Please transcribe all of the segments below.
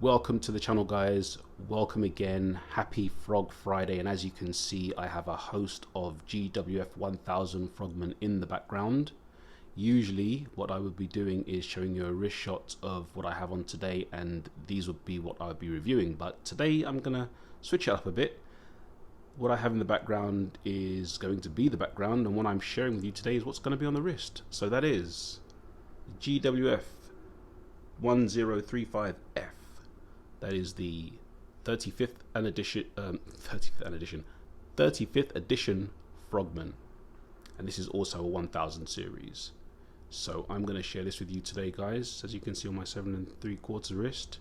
Welcome to the channel, guys. Welcome again. Happy Frog Friday. And as you can see, I have a host of GWF-1035F-1JR in the background. Usually what I would be doing is showing you a wrist shot of what I have on today, and these would be what I would be reviewing. But today I'm gonna switch it up a bit. What I have in the background is going to be the background, and what I'm sharing with you today is what's going to be on the wrist. So that is GWF-1035F. That is the 35th edition Frogman, and this is also a 1000 series. So I'm going to share this with you today, guys. As you can see on my 7 3/4 wrist,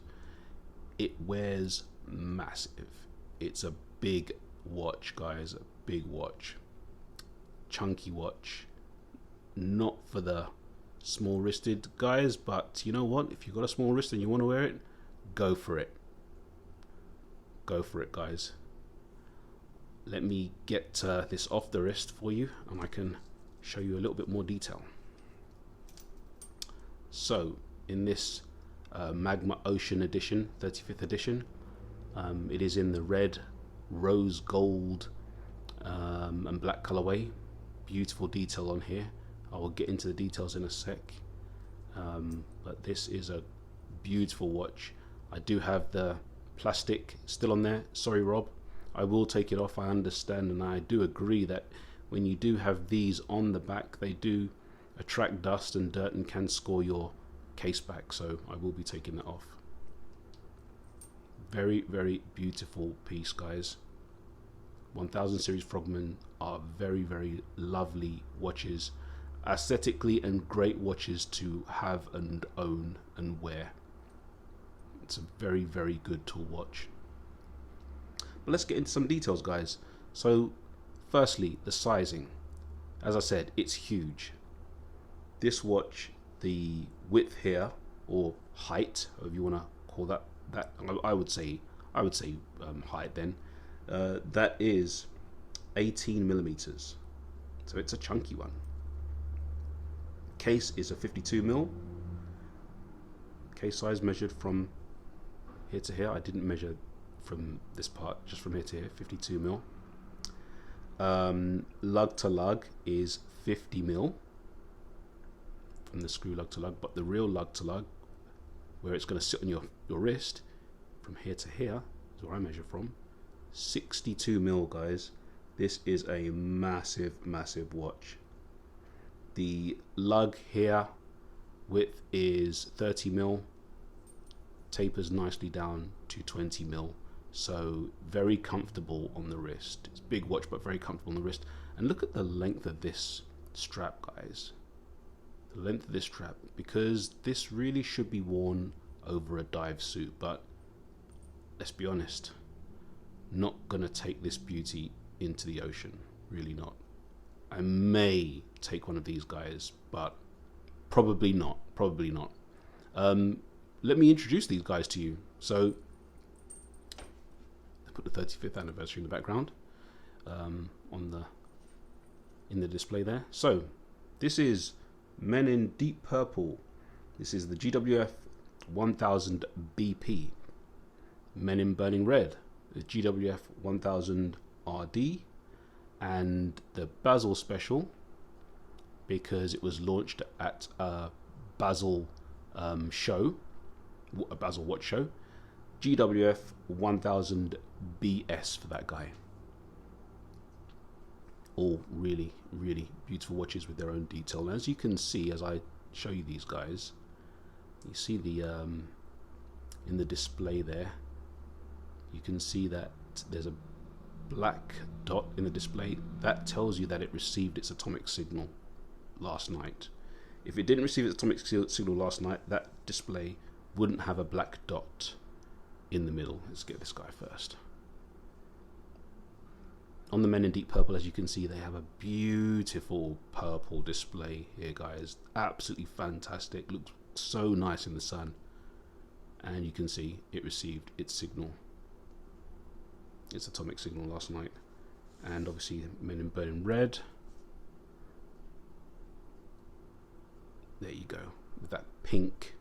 it wears massive. It's a big watch, guys, a big watch, chunky watch, not for the small wristed guys, but you know what, if you've got a small wrist and you want to wear it, go for it, guys. Let me get this off the wrist for you and I can show you a little bit more detail. So in this Magma Ocean edition, 35th edition, it is in the red, rose gold and black colorway. Beautiful detail on here. I will get into the details in a sec, but this is a beautiful watch. I do have the plastic still on there. Sorry, Rob, I will take it off. I understand, and I do agree that when you do have these on the back, they do attract dust and dirt and can score your case back, so I will be taking that off. Very, very beautiful piece, guys. 1000 series Frogman are very, very lovely watches, aesthetically, and great watches to have and own and wear. It's a very, very good tool watch. But let's get into some details, guys. So firstly, the sizing. As I said, it's huge. This watch, the width here, or height, if you want to call that, I would say height then, that is 18 millimeters. So it's a chunky one. Case is a 52 mil. Case size measured from here to here. I didn't measure from this part, just from here to here. 52 mil. Lug to lug is 50 mil from the screw lug to lug, but the real lug to lug, where it's going to sit on your wrist, from here to here is where I measure from. 62 mil, guys. This is a massive, massive watch. The lug here width is 30 mil, tapers nicely down to 20 mil, so very comfortable on the wrist. It's a big watch, but very comfortable on the wrist. And look at the length of this strap, guys. The length of this strap, because this really should be worn over a dive suit, but let's be honest, not gonna take this beauty into the ocean, really not. I may take one of these guys, but probably not. Let me introduce these guys to you. So I put the 35th anniversary in the background, in the display there. So this is Men in Deep Purple. This is the GWF 1000 BP. Men in Burning Red, the GWF 1000 RD, and the Basel special, because it was launched at a Basel show, a Basel watch show, GWF 1000 BS for that guy. All really, really beautiful watches with their own detail. And as you can see, as I show you these guys, you see the in the display there, you can see that there's a black dot in the display. That tells you that it received its atomic signal last night. If it didn't receive its atomic signal last night, that display wouldn't have a black dot in the middle. Let's get this guy first. On the Men in Deep Purple, as you can see, they have a beautiful purple display here, guys. Absolutely fantastic. Looks so nice in the sun. And you can see it received its signal, its atomic signal, last night. And obviously Men in Burning Red. There you go, with that pink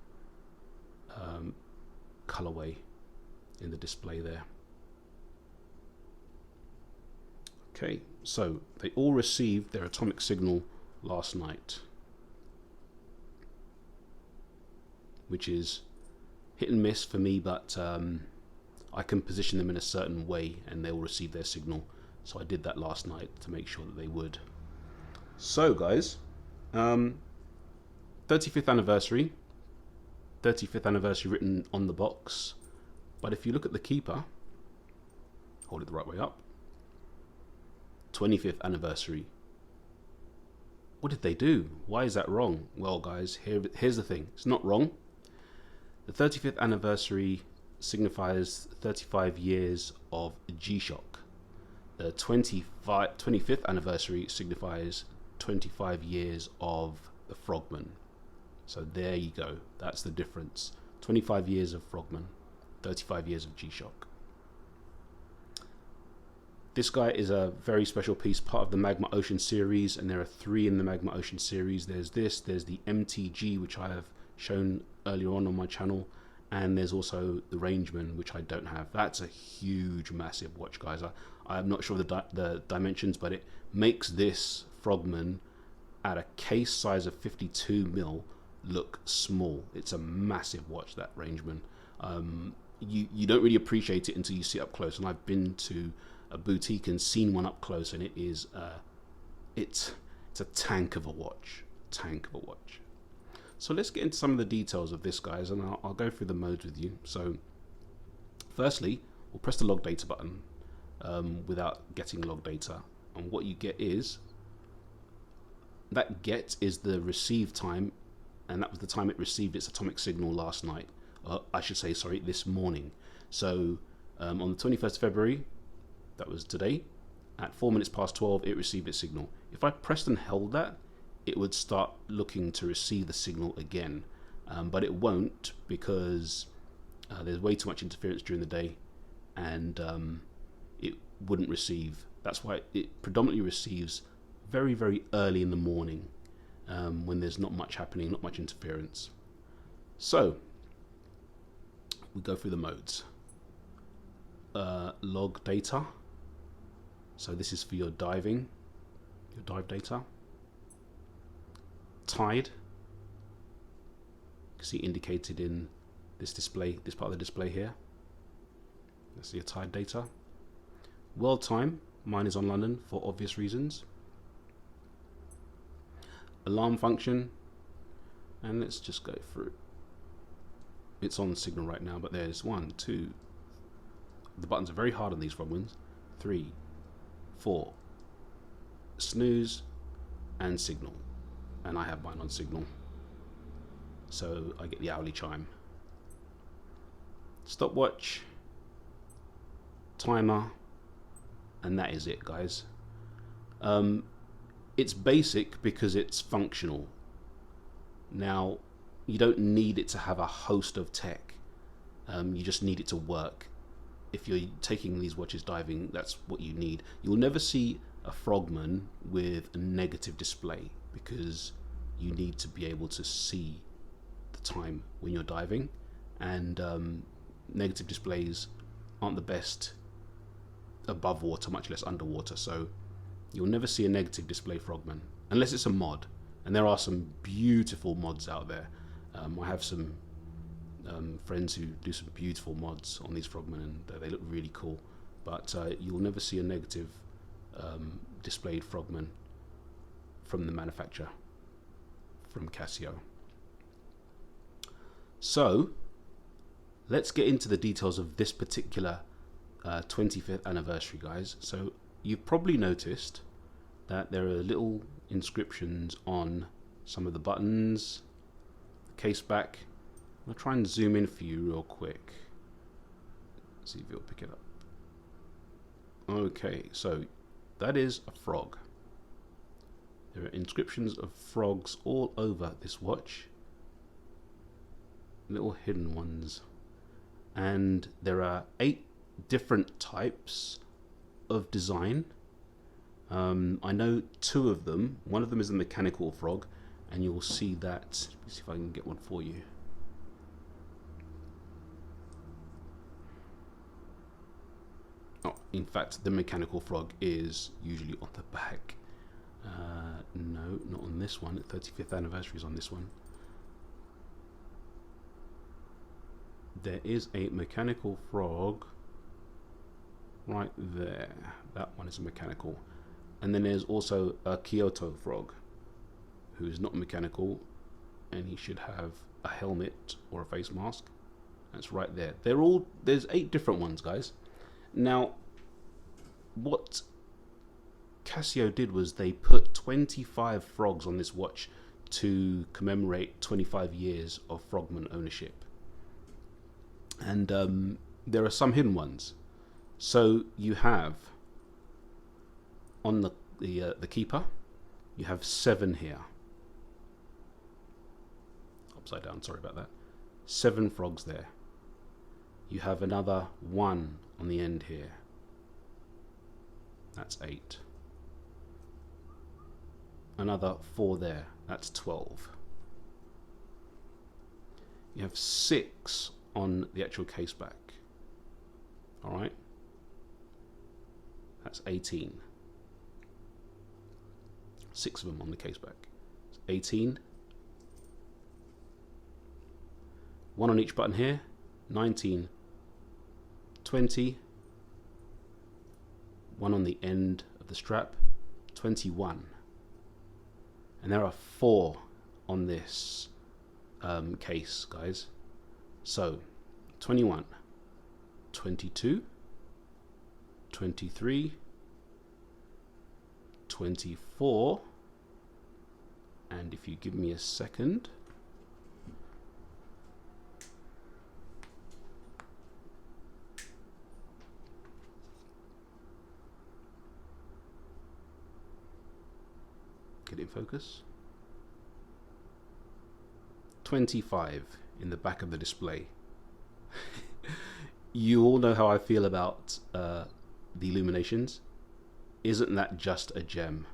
colorway in the display there. Okay, so they all received their atomic signal last night, which is hit and miss for me, but I can position them in a certain way and they will receive their signal. So I did that last night to make sure that they would. So guys, 35th anniversary written on the box, but if you look at the keeper, hold it the right way up, 25th anniversary. What did they do? Why is that wrong? Well guys, here's the thing, it's not wrong. The 35th anniversary signifies 35 years of G-Shock. The 25th anniversary signifies 25 years of the Frogman. So there you go, that's the difference. 25 years of Frogman, 35 years of G-Shock. This guy is a very special piece, part of the Magma Ocean series, and there are 3 in the Magma Ocean series. There's this, there's the MTG, which I have shown earlier on my channel, and there's also the Rangeman, which I don't have. That's a huge, massive watch, guys. I'm not sure the dimensions, but it makes this Frogman at a case size of 52mm look small. It's a massive watch, that Rangeman. You don't really appreciate it until you see it up close, and I've been to a boutique and seen one up close, and it is it's a tank of a watch. So let's get into some of the details of this, guys, and I'll go through the modes with you. So firstly, we'll press the log data button without getting log data, and what you get is that get is the receive time, and that was the time it received its atomic signal last night. I should say, sorry, this morning. So on the 21st of February, that was today, at 4 minutes past 12, it received its signal. If I pressed and held that, it would start looking to receive the signal again, but it won't, because there's way too much interference during the day, and it wouldn't receive. That's why it predominantly receives very, very early in the morning, when there's not much happening, not much interference. So we go through the modes. Log data. So this is for your diving, your dive data. Tide, you can see indicated in this display, this part of the display here. That's your tide data. World time, mine is on London for obvious reasons. Alarm function, and let's just go through. It's on signal right now, but there's 1, 2, the buttons are very hard on these Frogmans. 3, 4, snooze, and signal. And I have mine on signal, so I get the hourly chime. Stopwatch, timer, and that is it, guys. It's basic because it's functional. Now, you don't need it to have a host of tech. You just need it to work. If you're taking these watches diving, that's what you need. You'll never see a Frogman with a negative display, because you need to be able to see the time when you're diving, and negative displays aren't the best above water, much less underwater. So you'll never see a negative display Frogman unless it's a mod, and there are some beautiful mods out there. I have some friends who do some beautiful mods on these Frogmen, and they look really cool, but you'll never see a negative displayed Frogman from the manufacturer, from Casio. So let's get into the details of this particular 25th anniversary, guys. So you've probably noticed that there are little inscriptions on some of the buttons, the case back. I'll try and zoom in for you real quick, see if you'll pick it up. Okay, so that is a frog. There are inscriptions of frogs all over this watch, little hidden ones, and there are 8 different types of design. I know 2 of them. One of them is a mechanical frog, and you'll see that. Let me see if I can get one for you. In fact, the mechanical frog is usually on the back. No, not on this one. 35th anniversary is on this one. There is a mechanical frog right there. That one is a mechanical. And then there's also a Kyoto frog, who is not mechanical, and he should have a helmet or a face mask. That's right there. There's 8 different ones, guys. Now, what Casio did was they put 25 frogs on this watch to commemorate 25 years of Frogman ownership. And there are some hidden ones. So you have on the keeper, you have 7 here. Upside down, sorry about that. 7 frogs there. You have another 1 on the end here. That's 8. Another 4 there. That's 12. You have 6 on the actual case back. All right. That's 18. 6 of them on the case back. 18. 1 on each button here. 19. 20. 1 on the end of the strap. 21. And there are 4 on this case, guys. So 21, 22, 23, 24, and if you give me a second, get in focus, 25 in the back of the display. You all know how I feel about the illuminations. Isn't that just a gem?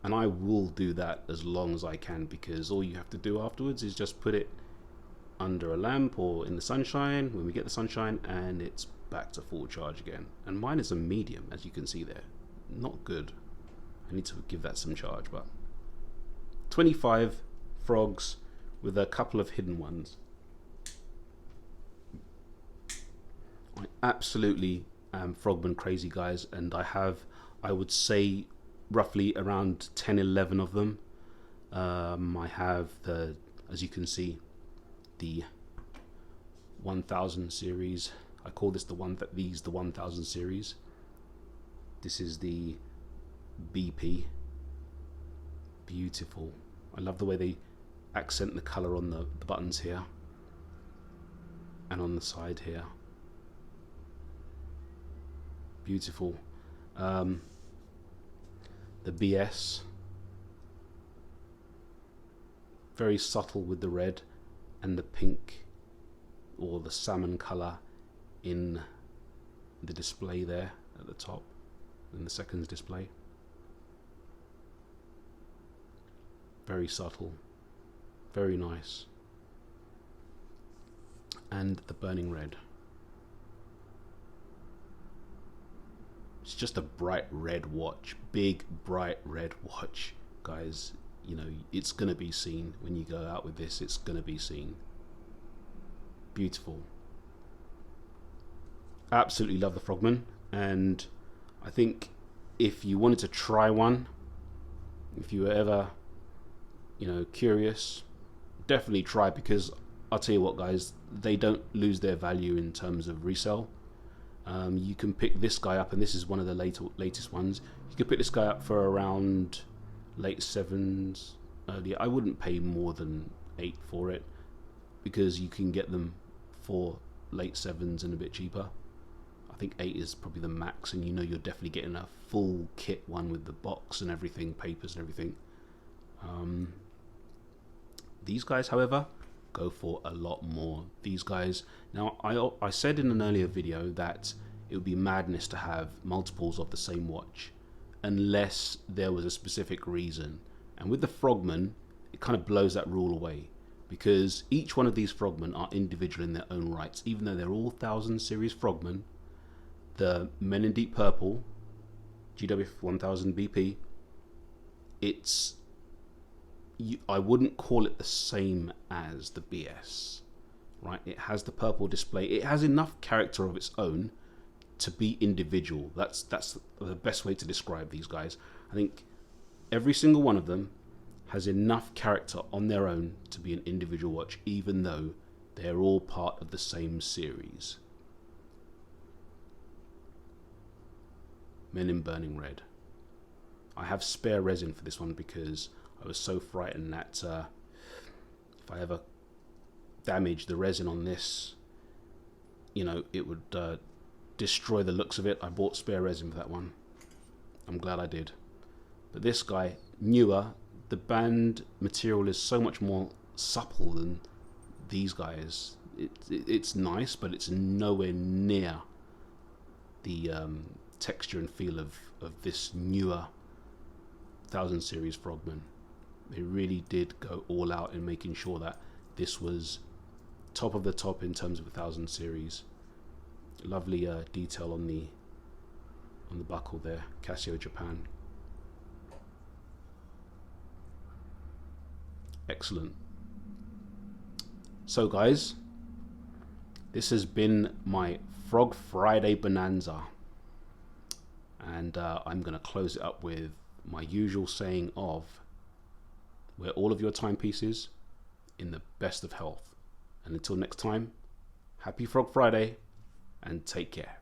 And I will do that as long as I can, because all you have to do afterwards is just put it under a lamp or in the sunshine when we get the sunshine, and it's back to full charge again. And mine is a medium, as you can see there. Not good. I need to give that some charge. But 25 frogs with a couple of hidden ones. I absolutely am Frogman crazy, guys, and I would say roughly around 10-11 of them. I have as you can see, the 1000 series. I call this the 1000 series. This is the BP. Beautiful. I love the way they accent the color on the buttons here and on the side here. Beautiful. The BS, very subtle with the red and the pink or the salmon color in the display there at the top, in the seconds display. Very subtle, very nice. And the burning red. It's just a bright red watch, big bright red watch, guys. You know, it's gonna be seen when you go out with this. It's gonna be seen. Beautiful. Absolutely love the Frogman, and I think if you wanted to try one, if you were ever, you know, curious, definitely try, because I'll tell you what, guys, they don't lose their value in terms of resale. You can pick this guy up, and this is one of the latest ones. You could pick this guy up for around late 7s, early. I wouldn't pay more than 8 for it, because you can get them for late 7s and a bit cheaper. I think 8 is probably the max, and you know you're definitely getting a full kit one with the box and everything, papers and everything. These guys, however, go for a lot more. These guys, now I said in an earlier video that it would be madness to have multiples of the same watch unless there was a specific reason, and with the Frogman it kind of blows that rule away, because each one of these Frogmen are individual in their own rights. Even though they're all 1000 series Frogmen, the Men in Deep Purple GWF-1000 BP, I wouldn't call it the same as the BS, right? It has the purple display. It has enough character of its own to be individual. That's the best way to describe these guys. I think every single one of them has enough character on their own to be an individual watch, even though they're all part of the same series. Men in Burning Red. I have spare resin for this one because I was so frightened that if I ever damage the resin on this, you know, it would destroy the looks of it. I bought spare resin for that one. I'm glad I did. But this guy, newer, the band material is so much more supple than these guys. It's nice, but it's nowhere near the texture and feel of this newer 1000 series Frogman. They really did go all out in making sure that this was top of the top in terms of 1000 series. Lovely detail on the buckle there, Casio Japan. Excellent. So guys, this has been my Frog Friday Bonanza, and I'm going to close it up with my usual saying of, wear all of your timepieces in the best of health. And until next time, happy Frog Friday and take care.